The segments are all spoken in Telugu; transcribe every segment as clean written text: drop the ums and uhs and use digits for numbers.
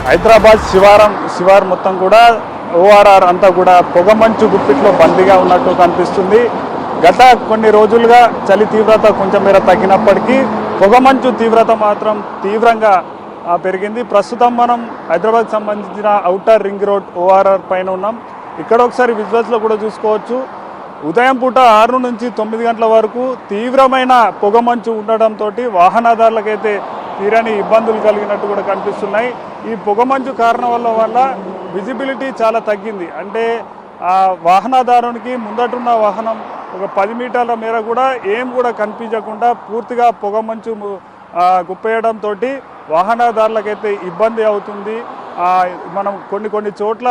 హైదరాబాద్ శివారు మొత్తం కూడా ఓఆర్ఆర్ అంతా కూడా పొగమంచు గుప్పిట్లో బందీగా ఉన్నట్టు కనిపిస్తుంది. గత కొన్ని రోజులుగా చలి తీవ్రత కొంచెం మేర తగ్గినప్పటికీ పొగమంచు తీవ్రత మాత్రం తీవ్రంగా పెరిగింది. ప్రస్తుతం మనం హైదరాబాద్కి సంబంధించిన ఔటర్ రింగ్ రోడ్ ఓఆర్ఆర్ పైన ఉన్నాం. ఇక్కడ ఒకసారి విజువల్స్లో కూడా చూసుకోవచ్చు. ఉదయం పూట 6 నుంచి 9 గంటల వరకు తీవ్రమైన పొగమంచు ఉండడంతో వాహనదారులకైతే తీరని ఇబ్బందులు కలిగినట్టు కూడా కనిపిస్తున్నాయి. ఈ పొగమంచు కారణం వల్ల విజిబిలిటీ చాలా తగ్గింది. అంటే ఆ వాహనదారునికి ముందటున్న వాహనం ఒక 10 మీటర్ల మేర కూడా ఏం కూడా కనిపించకుండా పూర్తిగా పొగమంచు గుప్పేయడంతో వాహనదారులకైతే ఇబ్బంది అవుతుంది. మనం కొన్ని చోట్ల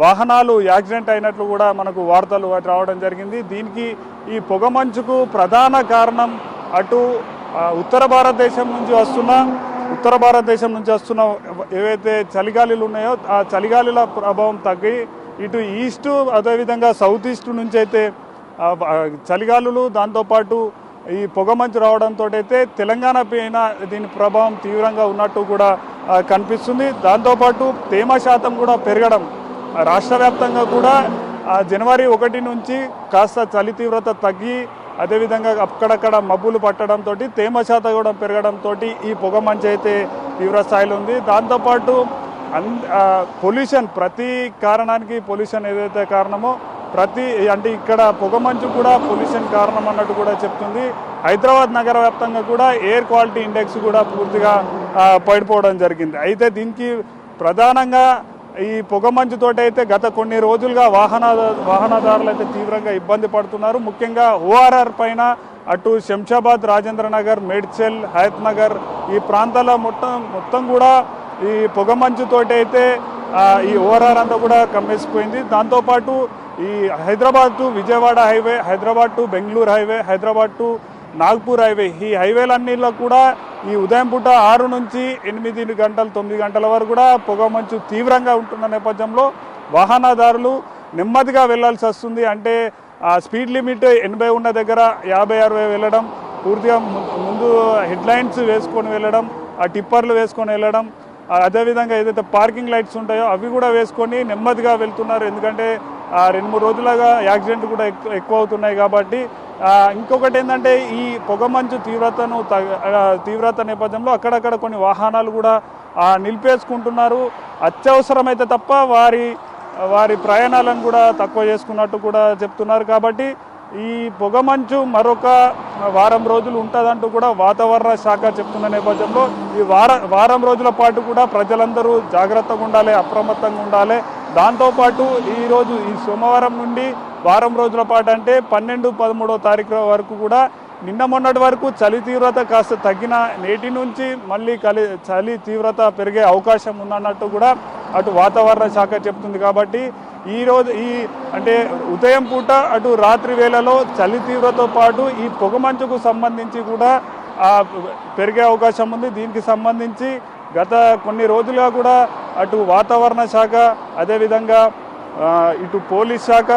వాహనాలు యాక్సిడెంట్ అయినట్లు కూడా మనకు వార్తలు రావడం జరిగింది. దీనికి ఈ పొగమంచుకు ప్రధాన కారణం అటు ఉత్తర భారతదేశం నుంచి వస్తున్న ఏవైతే చలిగాలులు ఉన్నాయో ఆ చలిగాలుల ప్రభావం తగ్గి ఇటు ఈస్ట్ అదేవిధంగా సౌత్ ఈస్ట్ నుంచి అయితే చలిగాలులు దాంతోపాటు ఈ పొగమంచు రావడంతో అయితే తెలంగాణ పైన దీని ప్రభావం తీవ్రంగా ఉన్నట్టు కూడా కనిపిస్తుంది. దాంతోపాటు తేమ శాతం కూడా పెరగడం, రాష్ట్ర వ్యాప్తంగా కూడా జనవరి 1 నుంచి కాస్త చలి తీవ్రత తగ్గి అదేవిధంగా అక్కడక్కడ మబ్బులు పట్టడంతో తేమ శాతం కూడా పెరగడంతో ఈ పొగమంచు అయితే తీవ్ర స్థాయిలో ఉంది. దాంతోపాటు పొల్యూషన్, ప్రతి కారణానికి పొల్యూషన్ ఏదైతే కారణమో అంటే ఇక్కడ పొగమంచు కూడా పొల్యూషన్ కారణం అన్నట్టు కూడా చెప్తుంది. హైదరాబాద్ నగర వ్యాప్తంగా కూడా ఎయిర్ క్వాలిటీ ఇండెక్స్ కూడా పూర్తిగా పడిపోవడం జరిగింది. అయితే దీనికి ప్రధానంగా ఈ పొగమంచుతోటి అయితే గత కొన్ని రోజులుగా వాహనదారులు అయితే తీవ్రంగా ఇబ్బంది పడుతున్నారు. ముఖ్యంగా ఓఆర్ఆర్ పైన అటు శంషాబాద్, రాజేంద్ర నగర్, మేడ్చల్, హయత్ నగర్ ఈ ప్రాంతాల మొత్తం కూడా ఈ పొగమంచుతోటి అయితే ఈ ఓఆర్ఆర్ అంతా కూడా కమ్మేసిపోయింది. దాంతోపాటు ఈ Hyderabad to Vijayawada highway, Hyderabad to Bengaluru highway, Hyderabad to Nagpur highway, ఈ హైవేలన్నిలో కూడా ఈ ఉదయం పూట 6 నుంచి 8 గంటలు 9 గంటల వరకు కూడా పొగమంచు తీవ్రంగా ఉంటున్న నేపథ్యంలో వాహనదారులు నెమ్మదిగా వెళ్లాల్సి వస్తుంది. అంటే స్పీడ్ లిమిట్ 80 ఉన్న దగ్గర 50-60 వెళ్ళడం, పూర్తిగా ముందు హెడ్లైన్స్ వేసుకొని వెళ్ళడం, ఆ టిప్పర్లు వేసుకొని వెళ్ళడం, అదేవిధంగా ఏదైతే పార్కింగ్ లైట్స్ ఉంటాయో అవి కూడా వేసుకొని నెమ్మదిగా వెళ్తున్నారు. ఎందుకంటే 2-3 రోజులుగా యాక్సిడెంట్ కూడా ఎక్కువ అవుతున్నాయి కాబట్టి. ఇంకొకటి ఏంటంటే ఈ పొగమంచు తీవ్రత నేపథ్యంలో అక్కడక్కడ కొన్ని వాహనాలు కూడా నిలిపేసుకుంటున్నారు. అత్యవసరమైతే తప్ప వారి ప్రయాణాలను కూడా తక్కువ చేసుకున్నట్టు కూడా చెప్తున్నారు. కాబట్టి ఈ పొగమంచు మరొక వారం రోజులు ఉంటుందంటూ కూడా వాతావరణ శాఖ చెప్తున్న నేపథ్యంలో ఈ వారం రోజుల పాటు కూడా ప్రజలందరూ జాగ్రత్తగా ఉండాలి, అప్రమత్తంగా ఉండాలి. దాంతోపాటు ఈ సోమవారం నుండి వారం రోజుల పాటు అంటే 12-13వ తారీఖు వరకు కూడా నిన్న మొన్నటి వరకు చలి తీవ్రత కాస్త తగ్గిన నేటి నుంచి మళ్ళీ చలి తీవ్రత పెరిగే అవకాశం ఉందన్నట్టు కూడా అటు వాతావరణ శాఖ చెప్తుంది. కాబట్టి అంటే ఉదయం పూట అటు రాత్రి వేళలో చలి తీవ్రతతో పాటు ఈ పొగమంచుకు సంబంధించి కూడా పెరిగే అవకాశం ఉంది. దీనికి సంబంధించి గత కొన్ని రోజులుగా కూడా అటు వాతావరణ శాఖ, అదేవిధంగా ఇటు పోలీస్ శాఖ,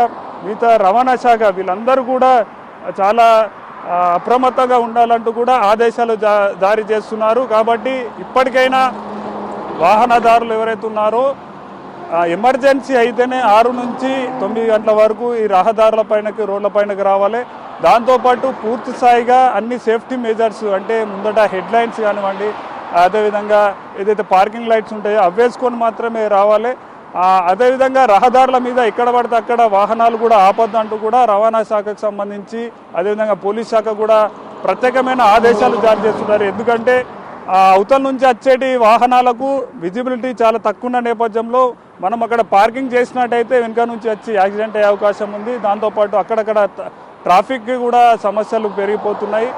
మిగతా రవాణా శాఖ వీళ్ళందరూ కూడా చాలా అప్రమత్తంగా ఉండాలంటూ కూడా ఆదేశాలు జారీ చేస్తున్నారు. కాబట్టి ఇప్పటికైనా వాహనదారులు ఎవరైతే ఉన్నారో ఎమర్జెన్సీ అయితేనే 6 నుంచి 9 గంటల వరకు ఈ రోడ్ల పైనకి రావాలి. దాంతోపాటు పూర్తి స్థాయిగా అన్ని సేఫ్టీ మెజర్స్, అంటే ముందట హెడ్లైన్స్ కానివ్వండి, అదేవిధంగా ఏదైతే పార్కింగ్ లైట్స్ ఉంటాయో అవి వేసుకొని మాత్రమే రావాలి. అదేవిధంగా రహదారుల మీద ఎక్కడ పడితే అక్కడ వాహనాలు కూడా ఆపొద్దంటూ కూడా రవాణా శాఖకు సంబంధించి అదేవిధంగా పోలీస్ శాఖ కూడా ప్రత్యేకమైన ఆదేశాలు జారీ చేస్తున్నారు. ఎందుకంటే అవతల నుంచి వచ్చేటి వాహనాలకు విజిబిలిటీ చాలా తక్కువ ఉన్న నేపథ్యంలో మనం అక్కడ పార్కింగ్ చేసినట్టయితే వెనుక నుంచి వచ్చి యాక్సిడెంట్ అయ్యే అవకాశం ఉంది. దాంతోపాటు అక్కడక్కడ ట్రాఫిక్ కూడా సమస్యలు పెరిగిపోతున్నాయి.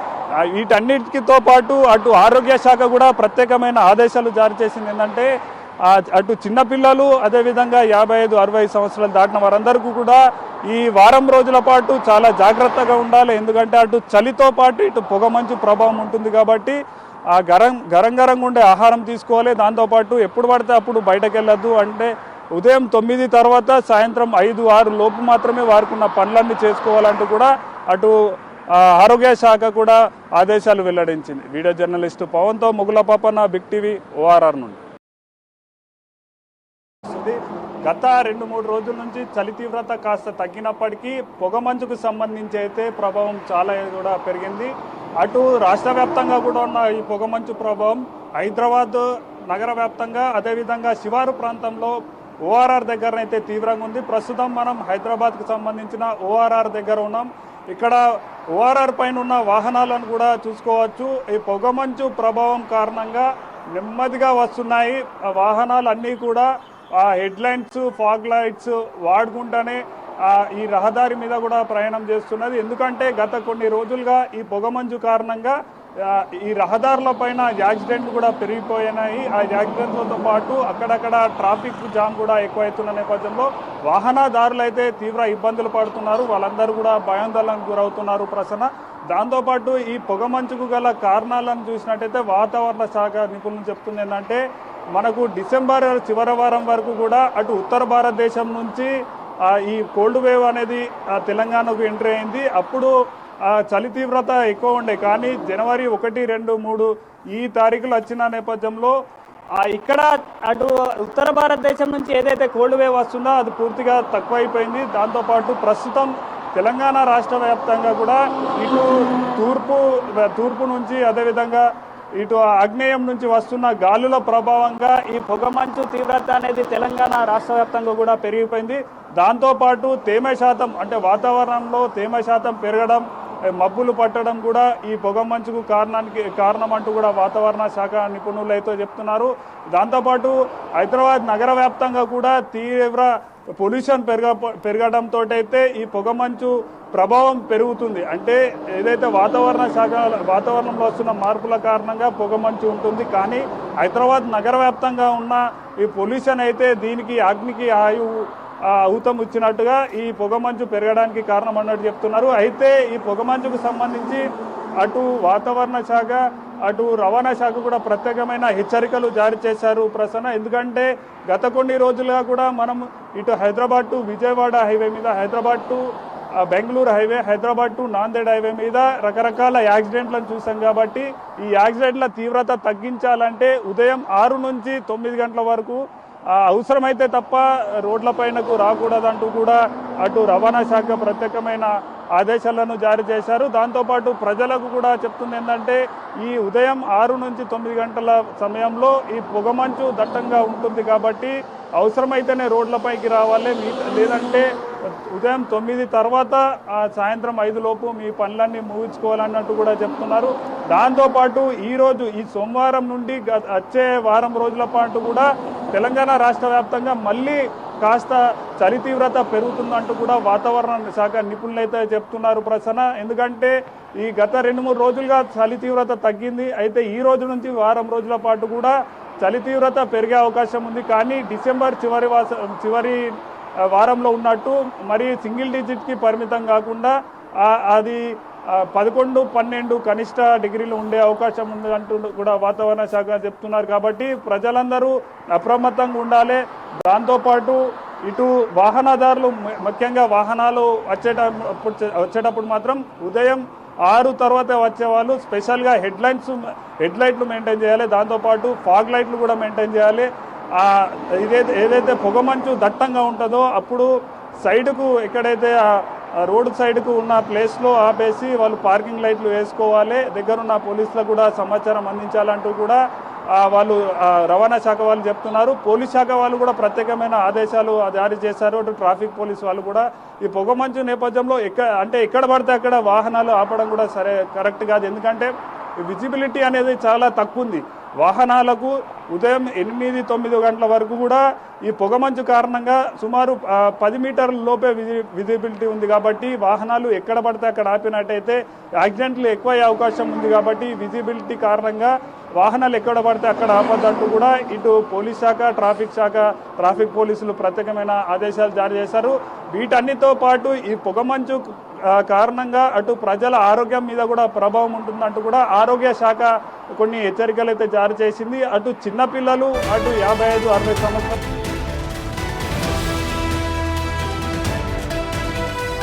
వీటన్నిటితో పాటు అటు ఆరోగ్య శాఖ కూడా ప్రత్యేకమైన ఆదేశాలు జారీ చేసింది. ఏంటంటే అటు చిన్నపిల్లలు, అదేవిధంగా 55-60 సంవత్సరాలు దాటిన వారందరికీ కూడా ఈ వారం రోజుల పాటు చాలా జాగ్రత్తగా ఉండాలి. ఎందుకంటే అటు చలితో పాటు ఇటు పొగమంచు ప్రభావం ఉంటుంది. కాబట్టి గరంగా ఉండే ఆహారం తీసుకోవాలి. దాంతోపాటు ఎప్పుడు పడితే అప్పుడు బయటకు వెళ్ళొద్దు. అంటే ఉదయం 9 తర్వాత సాయంత్రం 5-6 లోపు మాత్రమే వారికి ఉన్న పనులన్నీ చేసుకోవాలంటూ కూడా అటు ఆరోగ్య శాఖ కూడా ఆదేశాలు వెల్లడించింది. వీడియో జర్నలిస్టు పవన్తో Mugula Papanna, big TV, ORR నుండి. జరిగింది. గత 2-3 రోజుల నుంచి చలి తీవ్రత కాస్త తగ్గినప్పటికీ పొగమంచుకు సంబంధించి అయితే ప్రభావం చాలా కూడా పెరిగింది. అటు రాష్ట్ర వ్యాప్తంగా కూడా ఉన్న ఈ పొగమంచు ప్రభావం హైదరాబాద్ నగర వ్యాప్తంగా, అదేవిధంగా శివారు ప్రాంతంలో ఓఆర్ఆర్ దగ్గరనైతే తీవ్రంగా ఉంది. ప్రస్తుతం మనం హైదరాబాద్కు సంబంధించిన ఓఆర్ఆర్ దగ్గర ఉన్నాం. ఇక్కడ ఓఆర్ఆర్ పైన ఉన్న వాహనాలను కూడా చూసుకోవచ్చు. ఈ పొగమంచు ప్రభావం కారణంగా నెమ్మదిగా వస్తున్నాయి. వాహనాలు అన్నీ కూడా హెడ్ లైట్స్, ఫాగ్ లైట్స్ వాడుకుంటూనే ఈ రహదారి మీద కూడా ప్రయాణం చేస్తున్నది. ఎందుకంటే గత కొన్ని రోజులుగా ఈ పొగమంచు కారణంగా ఈ రహదారుల పైన యాక్సిడెంట్లు కూడా పెరిగిపోయినాయి. ఆ యాక్సిడెంట్లతో పాటు అక్కడక్కడ ట్రాఫిక్ జామ్ కూడా ఎక్కువవుతున్న నేపథ్యంలో వాహనదారులు అయితే తీవ్ర ఇబ్బందులు పడుతున్నారు. వాళ్ళందరూ కూడా భయాందోళనకు గురవుతున్నారు ప్రసన్న. దాంతోపాటు ఈ పొగమంచుకు గల కారణాలను చూసినట్టయితే వాతావరణ శాఖ నిపుణులు చెప్తుంది ఏంటంటే, మనకు డిసెంబర్ చివరి వారం వరకు కూడా అటు ఉత్తర భారతదేశం నుంచి ఈ కోల్డ్ వేవ్ అనేది తెలంగాణకు ఎంట్రీ అయింది. అప్పుడు చలి తీవ్రత ఎక్కువ ఉండే, కానీ జనవరి 1, 2, 3 ఈ తారీఖులు వచ్చిన నేపథ్యంలో ఇక్కడ అటు ఉత్తర భారతదేశం నుంచి ఏదైతే కోల్డ్ వేవ్ వస్తుందో అది పూర్తిగా తక్కువైపోయింది. దాంతోపాటు ప్రస్తుతం తెలంగాణ రాష్ట్ర వ్యాప్తంగా కూడా ఇటు తూర్పు నుంచి, అదేవిధంగా ఇటు ఆగ్నేయం నుంచి వస్తున్న గాలుల ప్రభావంగా ఈ పొగమంచు తీవ్రత అనేది తెలంగాణ రాష్ట్ర వ్యాప్తంగా కూడా పెరిగిపోయింది. దాంతోపాటు తేమ శాతం, అంటే వాతావరణంలో తేమ శాతం పెరగడం, మబ్బులు పట్టడం కూడా ఈ పొగమంచుకు కారణం అంటూ కూడా వాతావరణ శాఖ నిపుణులు అయితే చెప్తున్నారు. దాంతోపాటు హైదరాబాద్ నగర వ్యాప్తంగా కూడా తీవ్ర పొల్యూషన్ పెరగడంతో అయితే ఈ పొగమంచు ప్రభావం పెరుగుతుంది. అంటే ఏదైతే వాతావరణంలో వస్తున్న మార్పుల కారణంగా పొగమంచు ఉంటుంది, కానీ హైదరాబాద్ నగర వ్యాప్తంగా ఉన్న ఈ పొల్యూషన్ అయితే దీనికి అగ్నికి ఊతం ఇచ్చినట్టుగా ఈ పొగమంచు పెరగడానికి కారణం అన్నట్టు చెప్తున్నారు. అయితే ఈ పొగమంచుకు సంబంధించి అటు వాతావరణ శాఖ, అటు రవాణా శాఖ కూడా ప్రత్యేకమైన హెచ్చరికలు జారీ చేశారు ప్రసన్న. ఎందుకంటే గత కొన్ని రోజులుగా కూడా మనం ఇటు హైదరాబాద్ టు విజయవాడ హైవే మీద, Hyderabad to Bengaluru highway, Hyderabad to Nanded highway మీద రకరకాల యాక్సిడెంట్లను చూసాం. కాబట్టి ఈ యాక్సిడెంట్ల తీవ్రత తగ్గించాలంటే ఉదయం 6 నుంచి 9 గంటల వరకు అవసరమైతే తప్ప రోడ్లపైనకు రాకూడదంటూ కూడా అటు రవాణా శాఖ ప్రత్యేకమైన ఆదేశాలను జారీ చేశారు. దాంతోపాటు ప్రజలకు కూడా చెప్తుంది ఏంటంటే, ఈ ఉదయం 6 నుంచి 9 గంటల సమయంలో ఈ పొగమంచు దట్టంగా ఉంటుంది కాబట్టి అవసరమైతేనే రోడ్లపైకి రావాలి, లేదంటే ఉదయం 9 తర్వాత సాయంత్రం 5 లోపు మీ పనులన్నీ ముగించుకోవాలన్నట్టు కూడా చెప్తున్నారు. దాంతోపాటు ఈ సోమవారం నుండి వచ్చే వారం రోజుల పాటు కూడా తెలంగాణ రాష్ట్ర వ్యాప్తంగా మళ్ళీ కాస్త చలి తీవ్రత పెరుగుతుందంటూ కూడా వాతావరణ శాఖ నిపుణులు అయితే చెప్తున్నారు ప్రసన్న. ఎందుకంటే ఈ గత 2-3 రోజులుగా చలి తీవ్రత తగ్గింది. అయితే ఈ రోజు నుంచి వారం రోజుల పాటు కూడా చలి తీవ్రత పెరిగే అవకాశం ఉంది. కానీ డిసెంబర్ చివరి వారంలో ఉన్నట్టు మరి సింగిల్ డిజిట్కి పరిమితం కాకుండా అది 11, 12 కనిష్ట డిగ్రీలు ఉండే అవకాశం ఉంది అంటూ కూడా వాతావరణ శాఖ చెప్తున్నారు. కాబట్టి ప్రజలందరూ అప్రమత్తంగా ఉండాలి. దాంతోపాటు ఇటు వాహనదారులు, ముఖ్యంగా వాహనాలు వచ్చేటప్పుడు మాత్రం ఉదయం 6 తర్వాత వచ్చేవాళ్ళు స్పెషల్గా హెడ్ లైట్లు మెయింటైన్ చేయాలి. దాంతోపాటు ఫాగ్ లైట్లు కూడా మెయింటైన్ చేయాలి. ఏదైతే పొగమంచు దట్టంగా ఉంటుందో అప్పుడు సైడ్కు, ఎక్కడైతే రోడ్ సైడ్కు ఉన్న ప్లేస్లో ఆపేసి వాళ్ళు పార్కింగ్ లైట్లు వేసుకోవాలి. దగ్గరున్న పోలీసులకు కూడా సమాచారం అందించాలంటూ కూడా వాళ్ళు రవాణా శాఖ వాళ్ళు చెప్తున్నారు. పోలీస్ శాఖ వాళ్ళు కూడా ప్రత్యేకమైన ఆదేశాలు జారీ చేశారు. అటు ట్రాఫిక్ పోలీసు వాళ్ళు కూడా ఈ పొగమంచు నేపథ్యంలో ఎక్కడ పడితే అక్కడ వాహనాలు ఆపడం కూడా కరెక్ట్ కాదు. ఎందుకంటే విజిబిలిటీ అనేది చాలా తక్కువ ఉంది. వాహనాలకు ఉదయం 8-9 గంటల వరకు కూడా ఈ పొగమంచు కారణంగా సుమారు 10 మీటర్ల లోపే విజిబిలిటీ ఉంది. కాబట్టి వాహనాలు ఎక్కడ పడితే అక్కడ ఆపినట్టయితే యాక్సిడెంట్లు ఎక్కువ అయ్యే అవకాశం ఉంది. కాబట్టి విజిబిలిటీ కారణంగా వాహనాలు ఎక్కడ పడితే అక్కడ ఆపద్దంటూ కూడా ఇటు పోలీస్ శాఖ, ట్రాఫిక్ పోలీసులు ప్రత్యేకమైన ఆదేశాలు జారీ చేశారు. వీటన్నిటితో పాటు ఈ పొగమంచు కారణంగా అటు ప్రజల ఆరోగ్యం మీద కూడా ప్రభావం ఉంటుందంటూ కూడా ఆరోగ్య శాఖ కొన్ని హెచ్చరికలు అయితే జారీ చేసింది. అటు చిన్నపిల్లలు, అటు 55-60 సంవత్సరాలు